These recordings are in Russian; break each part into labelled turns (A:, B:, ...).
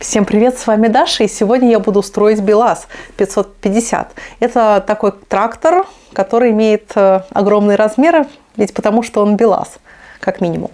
A: Всем привет, с вами Даша, и сегодня я буду строить БелАЗ 550. Это такой трактор, который имеет огромные размеры, ведь потому что он БелАЗ, как минимум.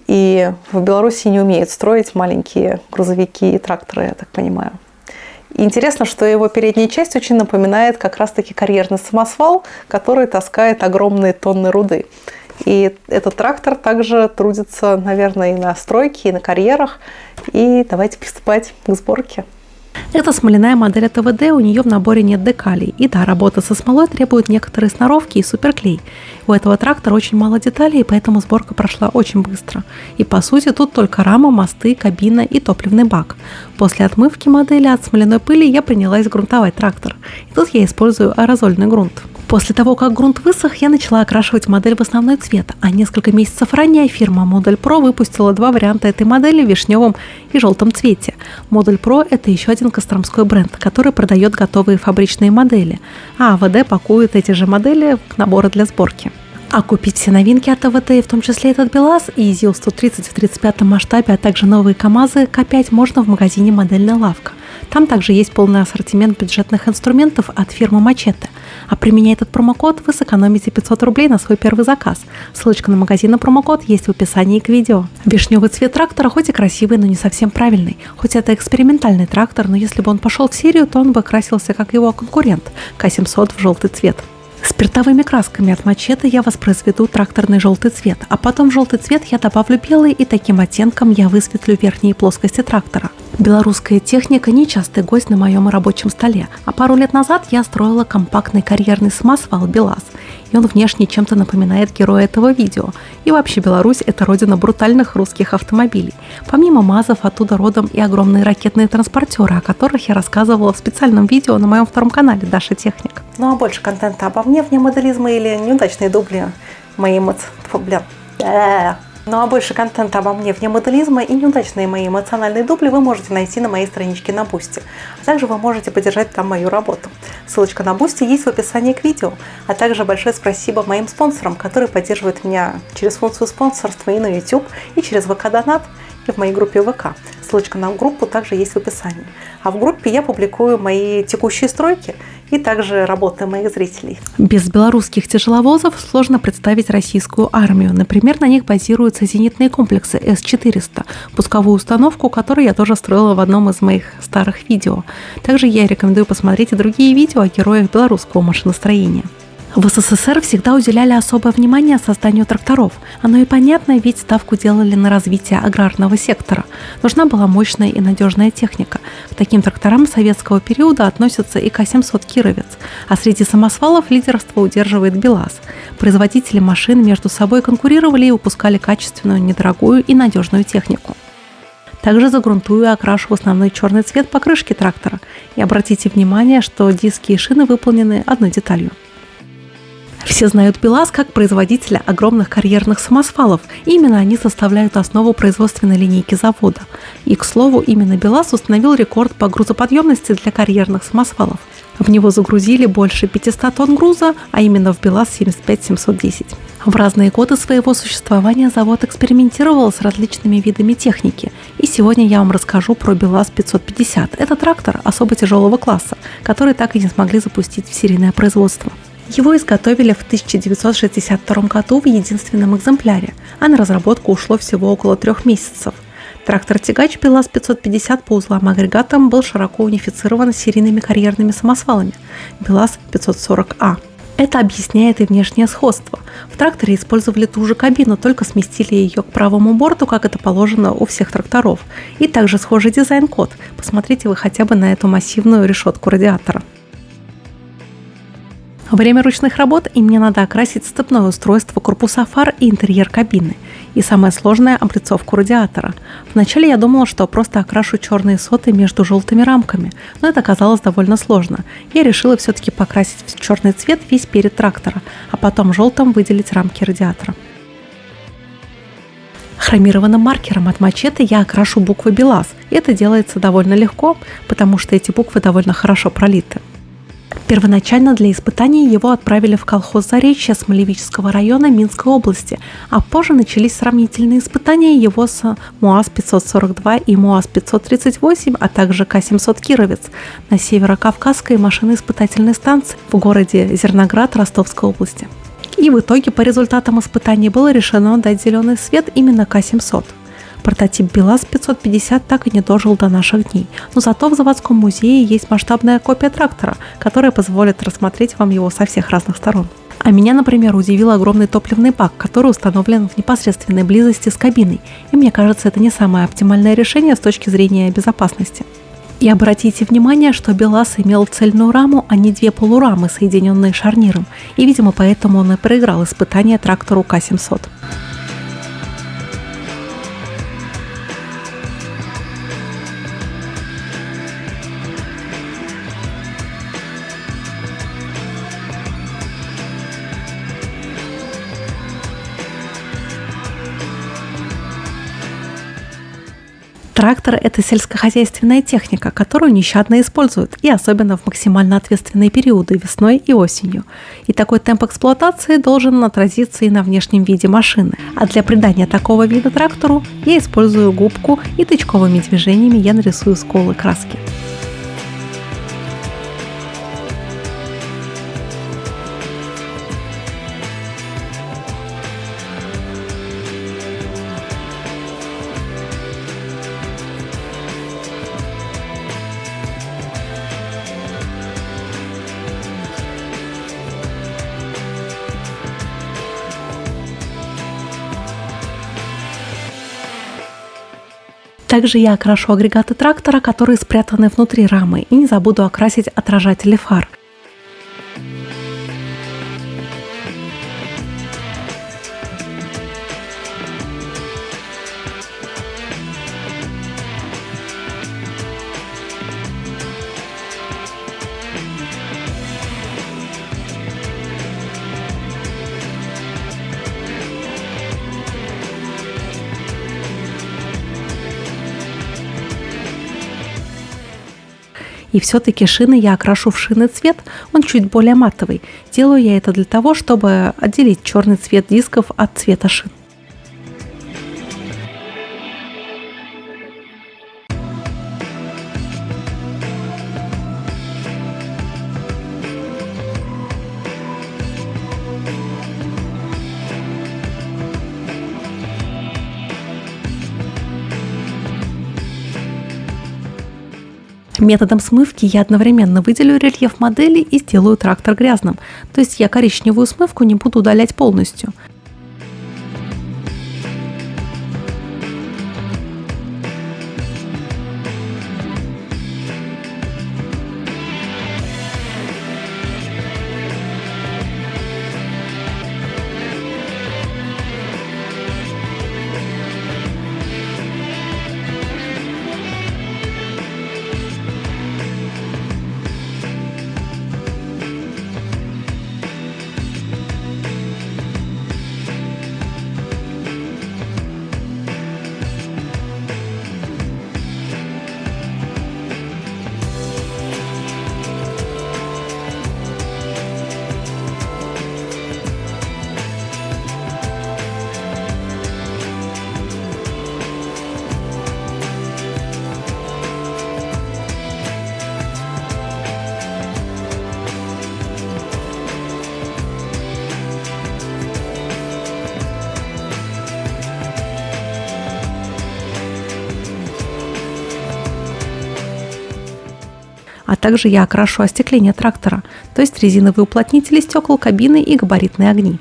A: И в Беларуси не умеют строить маленькие грузовики и тракторы, я так понимаю. И интересно, что его передняя часть очень напоминает как раз-таки карьерный самосвал, который таскает огромные тонны руды. И этот трактор также трудится, наверное, и на стройке, и на карьерах. И давайте приступать к сборке.
B: Это смоляная модель от ТВД, у нее в наборе нет декалей. И да, работа со смолой требует некоторые сноровки и суперклей. У этого трактора очень мало деталей, поэтому сборка прошла очень быстро. И по сути тут только рама, мосты, кабина и топливный бак. После отмывки модели от смоляной пыли я принялась грунтовать трактор. И тут я использую аэрозольный грунт. После того, как грунт высох, я начала окрашивать модель в основной цвет, а несколько месяцев ранее фирма Model Pro выпустила два варианта этой модели в вишневом и желтом цвете. Model Pro – это еще один костромской бренд, который продает готовые фабричные модели, а АВД пакует эти же модели в наборы для сборки. А купить все новинки от АВД, в том числе этот БелАЗ и ЗИЛ-130 в 35 масштабе, а также новые КАМАЗы К5 можно в магазине «Модельная лавка». Там также есть полный ассортимент бюджетных инструментов от фирмы Мачете. А применяя этот промокод, вы сэкономите 500 рублей на свой первый заказ. Ссылочка на магазин и промокод есть в описании к видео. Вишневый цвет трактора хоть и красивый, но не совсем правильный. Хоть это экспериментальный трактор, но если бы он пошел в серию, то он бы красился как его конкурент К700 в желтый цвет. Спиртовыми красками от Мачете я воспроизведу тракторный желтый цвет, а потом в желтый цвет я добавлю белый, и таким оттенком я высветлю верхние плоскости трактора. Белорусская техника – нечастый гость на моем рабочем столе, а пару лет назад я строила компактный карьерный самосвал БелАЗ, и он внешне чем-то напоминает героя этого видео. И вообще Беларусь – это родина брутальных русских автомобилей. Помимо МАЗов, оттуда родом и огромные ракетные транспортеры, о которых я рассказывала в специальном видео на моем втором канале «Даша Техник».
A: Ну а больше контента обо мне, вне моделизма или неудачные дубли моей Ну а больше контента обо мне вне моделизма и неудачные мои эмоциональные дубли вы можете найти на моей страничке на Бусти. А также вы можете поддержать там мою работу. Ссылочка на Бусти есть в описании к видео. А также большое спасибо моим спонсорам, которые поддерживают меня через функцию спонсорства и на YouTube, и через ВК-донат, и в моей группе ВК. Ссылочка на группу также есть в описании. А в группе я публикую мои текущие стройки и также работы моих зрителей.
B: Без белорусских тяжеловозов сложно представить российскую армию. Например, на них базируются зенитные комплексы С-400, пусковую установку, которую я тоже строила в одном из моих старых видео. Также я рекомендую посмотреть и другие видео о героях белорусского машиностроения. В СССР всегда уделяли особое внимание созданию тракторов. Оно и понятно, ведь ставку делали на развитие аграрного сектора. Нужна была мощная и надежная техника. К таким тракторам советского периода относятся и К700 «Кировец». А среди самосвалов лидерство удерживает БелАЗ. Производители машин между собой конкурировали и выпускали качественную, недорогую и надежную технику. Также загрунтую и окрашу в основной черный цвет покрышки трактора. И обратите внимание, что диски и шины выполнены одной деталью. Все знают БелАЗ как производителя огромных карьерных самосвалов. Именно они составляют основу производственной линейки завода. И, к слову, именно БелАЗ установил рекорд по грузоподъемности для карьерных самосвалов. В него загрузили больше 500 тонн груза, а именно в БелАЗ 75-710. В разные годы своего существования завод экспериментировал с различными видами техники. И сегодня я вам расскажу про БелАЗ 550. Это трактор особо тяжелого класса, который так и не смогли запустить в серийное производство. Его изготовили в 1962 году в единственном экземпляре, а на разработку ушло всего около 3 месяцев. Трактор-тягач БелАЗ 550 по узлам-агрегатам был широко унифицирован с серийными карьерными самосвалами БелАЗ 540А. Это объясняет и внешнее сходство. В тракторе использовали ту же кабину, только сместили ее к правому борту, как это положено у всех тракторов. И также схожий дизайн-код. Посмотрите вы хотя бы на эту массивную решетку радиатора. Во время ручных работ и мне надо окрасить сцепное устройство, корпуса фар и интерьер кабины. И самое сложное – облицовку радиатора. Вначале я думала, что просто окрашу черные соты между желтыми рамками, но это оказалось довольно сложно. Я решила все-таки покрасить в черный цвет весь перед трактора, а потом желтым выделить рамки радиатора. Хромированным маркером от Мачете я окрашу буквы БелАЗ. И это делается довольно легко, потому что эти буквы довольно хорошо пролиты. Первоначально для испытаний его отправили в колхоз Заречье Смолевического района Минской области, а позже начались сравнительные испытания его с МуАЗ-542 и МуАЗ-538, а также К-700 «Кировец» на Северокавказской машино-испытательной станции в городе Зерноград Ростовской области. И в итоге по результатам испытаний было решено дать зеленый свет именно К-700. Прототип БелАЗ-550 так и не дожил до наших дней, но зато в заводском музее есть масштабная копия трактора, которая позволит рассмотреть вам его со всех разных сторон. А меня, например, удивил огромный топливный бак, который установлен в непосредственной близости с кабиной, и мне кажется, это не самое оптимальное решение с точки зрения безопасности. И обратите внимание, что БелАЗ имел цельную раму, а не две полурамы, соединенные шарниром, и, видимо, поэтому он и проиграл испытание трактору К-700. Трактор – это сельскохозяйственная техника, которую нещадно используют, и особенно в максимально ответственные периоды весной и осенью. И такой темп эксплуатации должен отразиться и на внешнем виде машины. А для придания такого вида трактору я использую губку, и тычковыми движениями я нарисую сколы краски. Также я окрашу агрегаты трактора, которые спрятаны внутри рамы, и не забуду окрасить отражатели фар. И все-таки шины я окрашу в шины цвет, он чуть более матовый. Делаю я это для того, чтобы отделить черный цвет дисков от цвета шин. Методом смывки я одновременно выделю рельеф модели и сделаю трактор грязным. То есть я коричневую смывку не буду удалять полностью. А также я окрашу остекление трактора, то есть резиновые уплотнители стекол кабины и габаритные огни.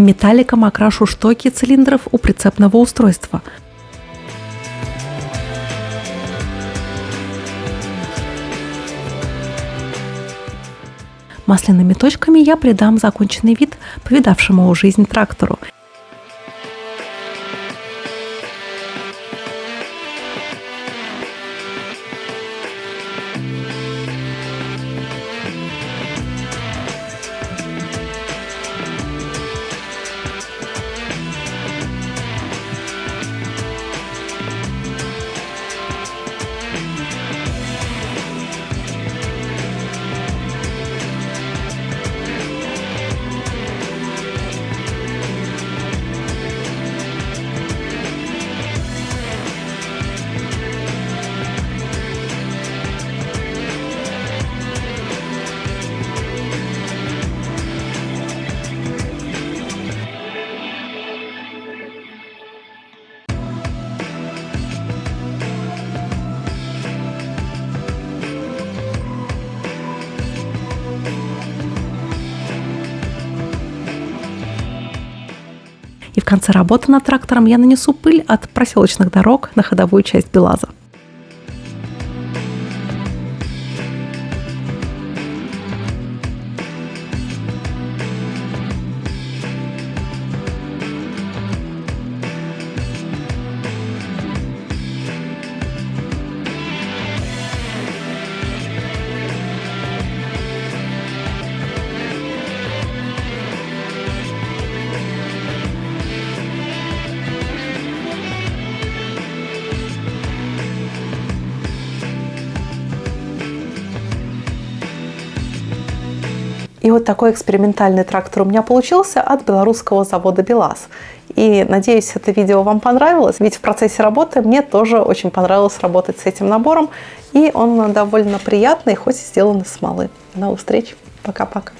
B: Металликом окрашу штоки цилиндров у прицепного устройства. Масляными точками я придам законченный вид повидавшему жизнь трактору. И в конце работы над трактором я нанесу пыль от проселочных дорог на ходовую часть БелАЗа.
A: И вот такой экспериментальный трактор у меня получился от белорусского завода БелАЗ. И надеюсь, это видео вам понравилось, ведь в процессе работы мне тоже очень понравилось работать с этим набором. И он довольно приятный, хоть и сделан из смолы. До новых встреч. Пока-пока.